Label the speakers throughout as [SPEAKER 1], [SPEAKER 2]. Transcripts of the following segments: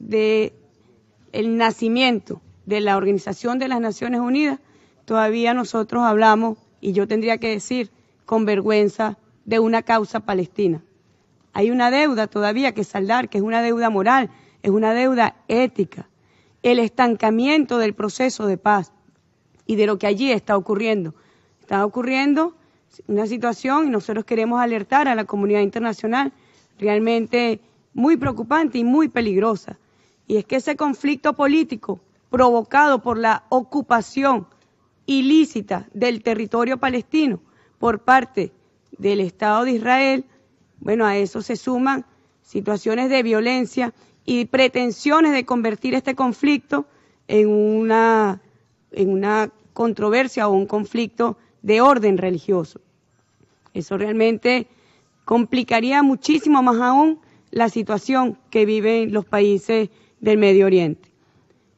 [SPEAKER 1] del nacimiento de la Organización de las Naciones Unidas, todavía nosotros hablamos, y yo tendría que decir con vergüenza, de una causa palestina. Hay una deuda todavía que saldar, que es una deuda moral, es una deuda ética. El estancamiento del proceso de paz y de lo que allí está ocurriendo. Está ocurriendo una situación, y nosotros queremos alertar a la comunidad internacional, realmente muy preocupante y muy peligrosa. Y es que ese conflicto político provocado por la ocupación ilícita del territorio palestino por parte del Estado de Israel, bueno, a eso se suman situaciones de violencia y pretensiones de convertir este conflicto en una controversia o un conflicto de orden religioso. Eso realmente complicaría muchísimo más aún la situación que viven los países del Medio Oriente.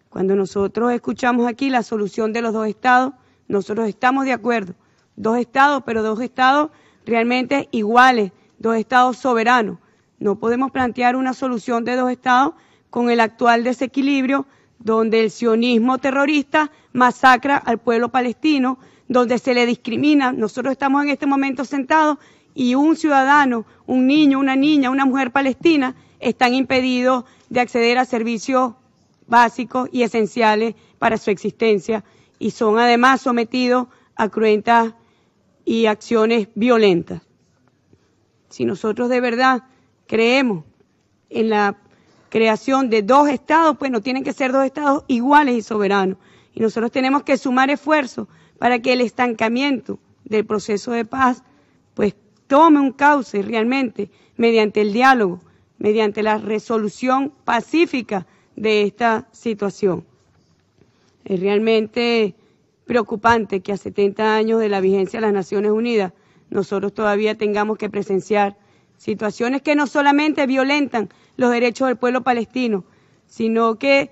[SPEAKER 1] Cuando nosotros escuchamos aquí la solución de los dos estados, nosotros estamos de acuerdo. Dos estados, pero dos estados realmente iguales, dos estados soberanos. No podemos plantear una solución de dos estados con el actual desequilibrio donde el sionismo terrorista masacra al pueblo palestino, donde se le discrimina. Nosotros estamos en este momento sentados y un ciudadano, un niño, una niña, una mujer palestina están impedidos de acceder a servicios básicos y esenciales para su existencia y son además sometidos a cruentas y acciones violentas. Si nosotros de verdad creemos en la creación de dos estados, pues no tienen que ser dos estados iguales y soberanos. Y nosotros tenemos que sumar esfuerzos para que el estancamiento del proceso de paz pues tome un cauce realmente mediante el diálogo, mediante la resolución pacífica de esta situación. Es realmente preocupante que a 70 años de la vigencia de las Naciones Unidas nosotros todavía tengamos que presenciar situaciones que no solamente violentan los derechos del pueblo palestino, sino que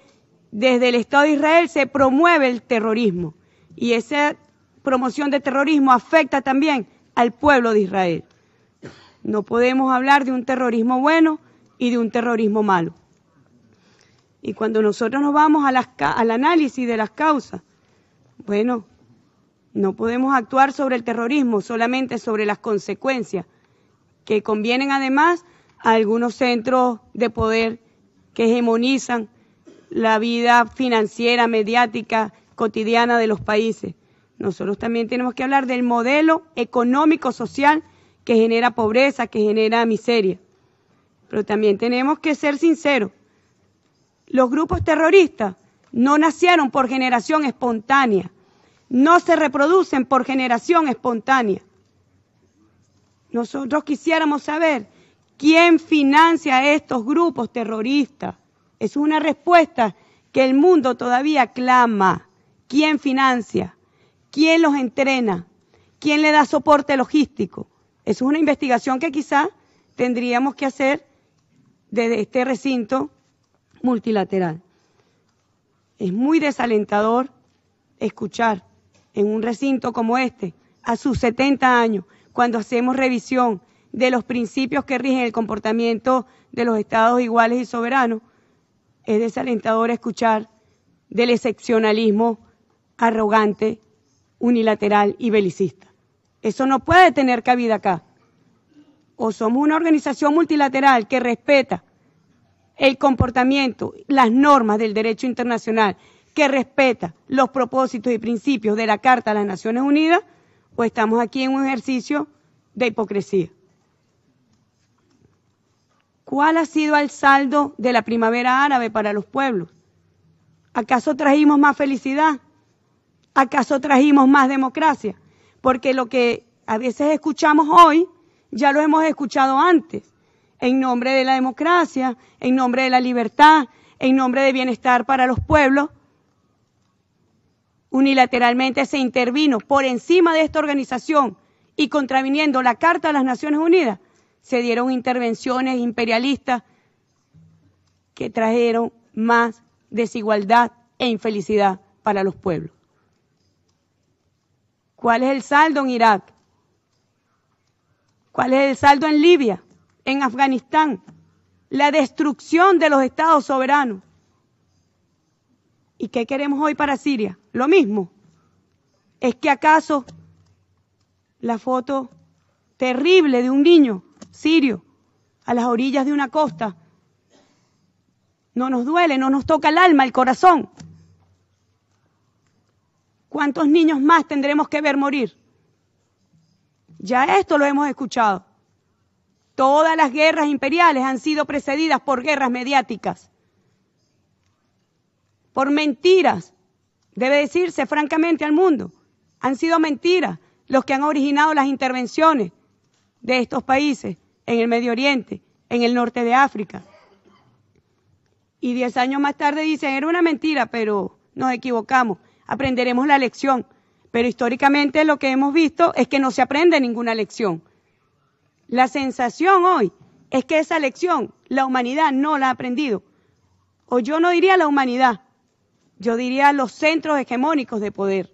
[SPEAKER 1] desde el Estado de Israel se promueve el terrorismo y esa promoción de terrorismo afecta también al pueblo de Israel. No podemos hablar de un terrorismo bueno y de un terrorismo malo. Y cuando nosotros nos vamos al análisis de las causas, bueno, no podemos actuar sobre el terrorismo, solamente sobre las consecuencias que convienen además a algunos centros de poder que hegemonizan la vida financiera, mediática, cotidiana de los países. Nosotros también tenemos que hablar del modelo económico-social que genera pobreza, que genera miseria. Pero también tenemos que ser sinceros. Los grupos terroristas no nacieron por generación espontánea, no se reproducen por generación espontánea. Nosotros quisiéramos saber quién financia a estos grupos terroristas. Es una respuesta que el mundo todavía clama. ¿Quién financia? ¿Quién los entrena? ¿Quién le da soporte logístico? Eso es una investigación que quizás tendríamos que hacer desde este recinto multilateral. Es muy desalentador escuchar en un recinto como este, a sus 70 años, cuando hacemos revisión de los principios que rigen el comportamiento de los estados iguales y soberanos, es desalentador escuchar del excepcionalismo arrogante, unilateral y belicista. Eso no puede tener cabida acá. O somos una organización multilateral que respeta el comportamiento, las normas del derecho internacional, que respeta los propósitos y principios de la Carta de las Naciones Unidas, o estamos aquí en un ejercicio de hipocresía. ¿Cuál ha sido el saldo de la primavera árabe para los pueblos? ¿Acaso trajimos más felicidad? ¿Acaso trajimos más democracia? Porque lo que a veces escuchamos hoy, ya lo hemos escuchado antes, en nombre de la democracia, en nombre de la libertad, en nombre de bienestar para los pueblos. Unilateralmente se intervino por encima de esta organización y contraviniendo la Carta de las Naciones Unidas, se dieron intervenciones imperialistas que trajeron más desigualdad e infelicidad para los pueblos. ¿Cuál es el saldo en Irak? ¿Cuál es el saldo en Libia, en Afganistán? La destrucción de los estados soberanos. ¿Y qué queremos hoy para Siria? Lo mismo. ¿Es que acaso la foto terrible de un niño sirio a las orillas de una costa no nos duele, no nos toca el alma, el corazón? ¿Cuántos niños más tendremos que ver morir? Ya esto lo hemos escuchado. Todas las guerras imperiales han sido precedidas por guerras mediáticas, por mentiras, debe decirse francamente al mundo. Han sido mentiras los que han originado las intervenciones de estos países en el Medio Oriente, en el norte de África. Y 10 años más tarde dicen, era una mentira, pero nos equivocamos, aprenderemos la lección. Pero históricamente lo que hemos visto es que no se aprende ninguna lección. La sensación hoy es que esa lección la humanidad no la ha aprendido. O yo no diría la humanidad, yo diría los centros hegemónicos de poder.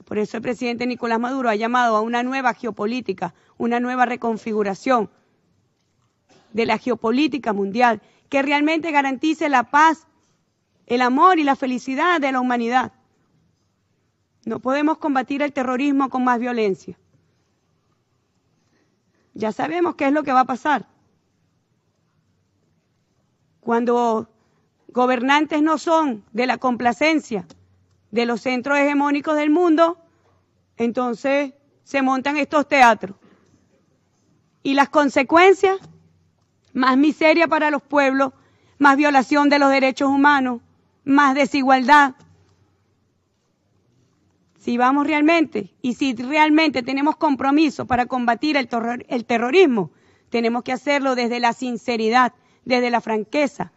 [SPEAKER 1] Por eso el presidente Nicolás Maduro ha llamado a una nueva geopolítica, una nueva reconfiguración de la geopolítica mundial, que realmente garantice la paz, el amor y la felicidad de la humanidad. No podemos combatir el terrorismo con más violencia. Ya sabemos qué es lo que va a pasar. Cuando gobernantes no son de la complacencia de los centros hegemónicos del mundo, entonces se montan estos teatros. Y las consecuencias, más miseria para los pueblos, más violación de los derechos humanos, más desigualdad. Si vamos realmente, y si realmente tenemos compromiso para combatir el terrorismo, tenemos que hacerlo desde la sinceridad, desde la franqueza,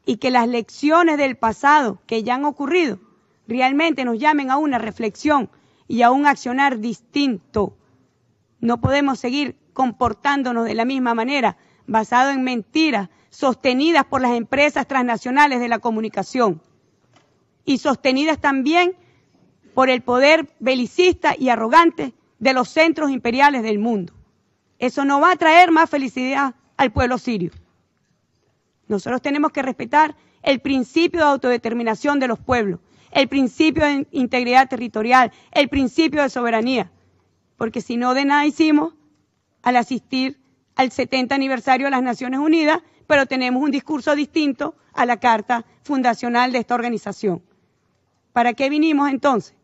[SPEAKER 1] y que las lecciones del pasado que ya han ocurrido realmente nos llamen a una reflexión y a un accionar distinto. No podemos seguir comportándonos de la misma manera, basado en mentiras sostenidas por las empresas transnacionales de la comunicación y sostenidas también por el poder belicista y arrogante de los centros imperiales del mundo. Eso no va a traer más felicidad al pueblo sirio. Nosotros tenemos que respetar el principio de autodeterminación de los pueblos, el principio de integridad territorial, el principio de soberanía, porque si no, de nada hicimos al asistir al 70 aniversario de las Naciones Unidas, pero tenemos un discurso distinto a la carta fundacional de esta organización. ¿Para qué vinimos entonces?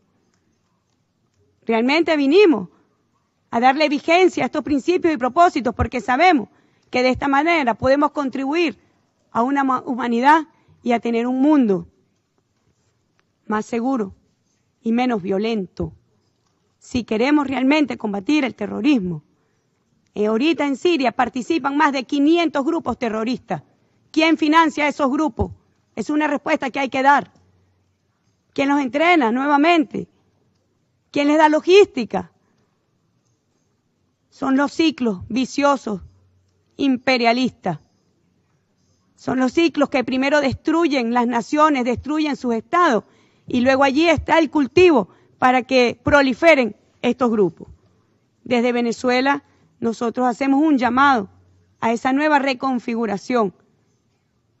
[SPEAKER 1] Realmente vinimos a darle vigencia a estos principios y propósitos, porque sabemos que de esta manera podemos contribuir a una humanidad y a tener un mundo más seguro y menos violento. Si queremos realmente combatir el terrorismo, ahorita en Siria participan más de 500 grupos terroristas. ¿Quién financia esos grupos? Es una respuesta que hay que dar. ¿Quién los entrena nuevamente? ¿Quién les da logística? Son los ciclos viciosos, imperialistas. Son los ciclos que primero destruyen las naciones, destruyen sus estados, y luego allí está el cultivo para que proliferen estos grupos. Desde Venezuela nosotros hacemos un llamado a esa nueva reconfiguración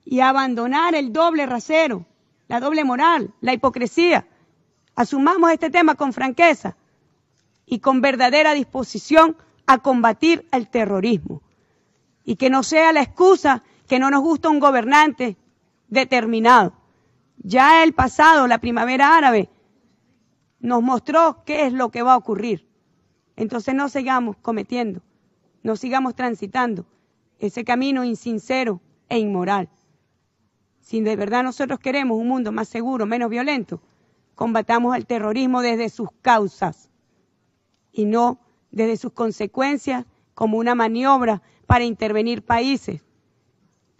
[SPEAKER 1] y a abandonar el doble rasero, la doble moral, la hipocresía. Asumamos este tema con franqueza y con verdadera disposición a combatir el terrorismo. Y que no sea la excusa que no nos gusta un gobernante determinado. Ya el pasado, la primavera árabe, nos mostró qué es lo que va a ocurrir. Entonces no sigamos cometiendo, no sigamos transitando ese camino insincero e inmoral. Si de verdad nosotros queremos un mundo más seguro, menos violento, combatamos el terrorismo desde sus causas y no desde sus consecuencias como una maniobra para intervenir países,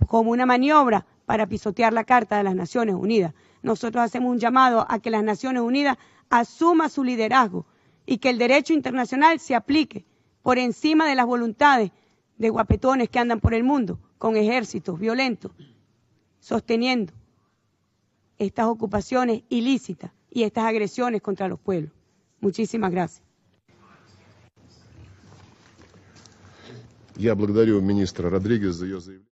[SPEAKER 1] como una maniobra para pisotear la Carta de las Naciones Unidas. Nosotros hacemos un llamado a que las Naciones Unidas asuma su liderazgo y que el derecho internacional se aplique por encima de las voluntades de guapetones que andan por el mundo con ejércitos violentos, sosteniendo estas ocupaciones ilícitas y estas agresiones contra los pueblos. Muchísimas gracias.
[SPEAKER 2] Я благодарю министра Родригес за ее заявление.